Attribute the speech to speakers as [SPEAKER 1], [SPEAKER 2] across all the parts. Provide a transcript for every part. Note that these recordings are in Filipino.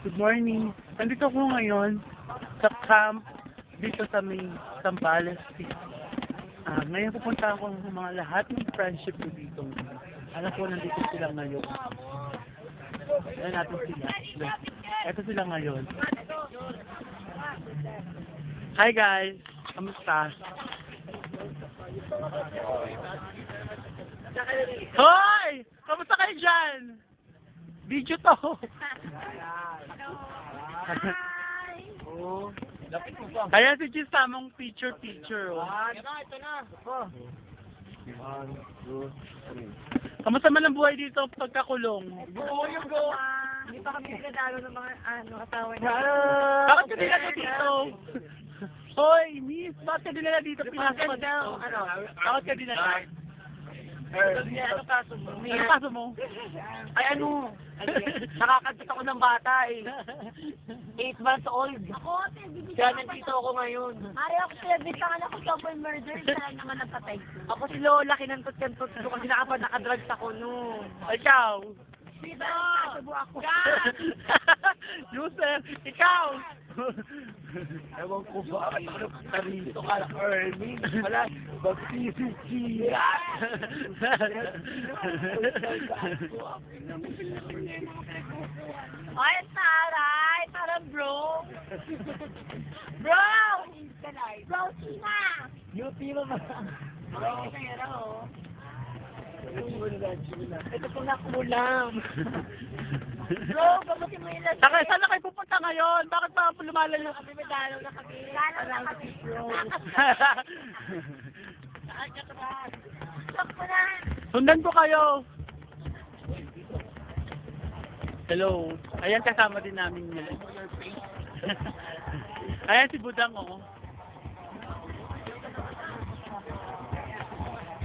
[SPEAKER 1] Good morning. Nandito ako ngayon sa camp dito sa may Zambales City. Ngayon pupunta ako ng mga lahat ng friendship ko dito. Alam ko nandito sila ngayon. Ayan natin sila. Ito sila ngayon. Hi guys! Kamusta? Hoy! Kamusta kayo dyan? Video to! Kaya si Gis tamang picture. Oh.
[SPEAKER 2] Ito na.
[SPEAKER 1] Kamusta man ang buhay dito pagkakulong?
[SPEAKER 2] Go. Hindi pa kami pinadalo ng mga asawa niya.
[SPEAKER 1] Bakit ka nila dito? Hoy, miss! Bakit ka nila dito? Pinasok
[SPEAKER 2] daw,
[SPEAKER 1] Bakit ka nila?
[SPEAKER 2] Ano kaso mo?
[SPEAKER 1] Ano kaso mo?
[SPEAKER 2] Ay nakakadot ako ng bata eh. 8 months old. Kaya nandito ako ngayon.
[SPEAKER 3] Ay, ako sila, bitangan ako double murder, saan naman napatay ko.
[SPEAKER 2] Ako si Lola, kinantot-kantot ko kasi nakadrugs ako noon.
[SPEAKER 1] Ikaw!
[SPEAKER 3] Diba? Kasubo ako.
[SPEAKER 1] User, ikaw!
[SPEAKER 4] Ewan ko ba, karito ka na earning. Wala, mag-isip siya.
[SPEAKER 3] Ay, taray! Parang bro! Bro! Bro, Tina!
[SPEAKER 4] Beauty naman.
[SPEAKER 2] Ito po na kulang.
[SPEAKER 3] Bro, gamutin mo yung lasing.
[SPEAKER 1] Saan na kayo pupunta ngayon? Bakit pa lumalayo?
[SPEAKER 3] Kami may dalaw na kami. Dalaw na kami, bro. Saan ka ba? Stop ko na.
[SPEAKER 1] Sundan ko kayo. Hello. Ayan, kasama din namin yan. Ayan si Budang, oh.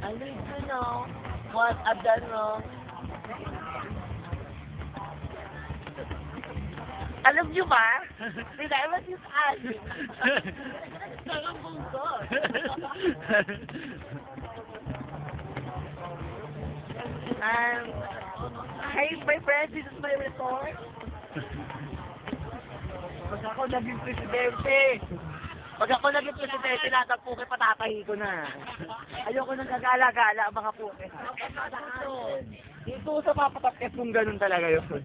[SPEAKER 2] I need to know what I've done wrong. Alam niyo ba? Did I was just asking. Sarang bungkot. Hi, my friends, this is my resort. Pag ako naging presidente, natagpuke, patatahi ko na. Ayoko nang gagala-gala mga puke. Dito sa papatapkes kung ganun talaga yun.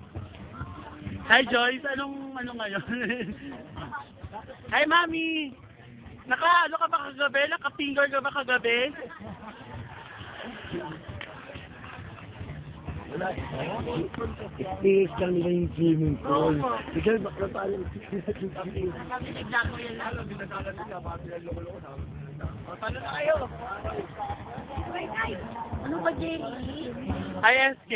[SPEAKER 1] Hi Joyce, ano ngayon? Hi Mami! Ano ka ba kagabi? Naka-finger ka ba kagabi?
[SPEAKER 4] Wala. Itiis lang nila yung swimming pool. Bigyan, bakla tayo.
[SPEAKER 2] Paano na kayo?
[SPEAKER 3] Ano ba, Jerry?
[SPEAKER 1] Hi SK!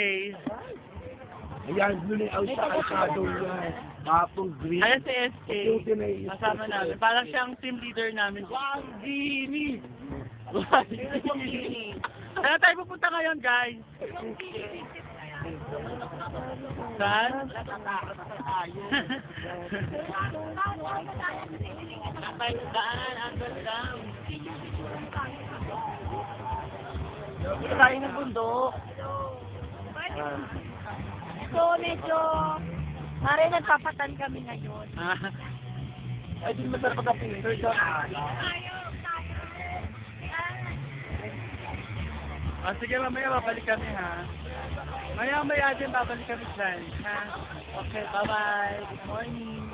[SPEAKER 4] Ayan, doon ay out sa kalsado niya. Kapong green.
[SPEAKER 1] Ayan si SK.
[SPEAKER 4] Beauty na yun.
[SPEAKER 1] Kasama namin. Parang siyang team leader namin.
[SPEAKER 4] Gini!
[SPEAKER 1] Saan tayo pupunta ngayon guys? Saan?
[SPEAKER 2] Tayo ng bundok.
[SPEAKER 3] So, medyo... Mare, nagpapatan kami ngayon.
[SPEAKER 4] Ay, di masarap ang finger ka.
[SPEAKER 1] Sige, mamaya babalik kami ha. Maya din babalik kami dyan. Ha? Okay, bye-bye. Good morning.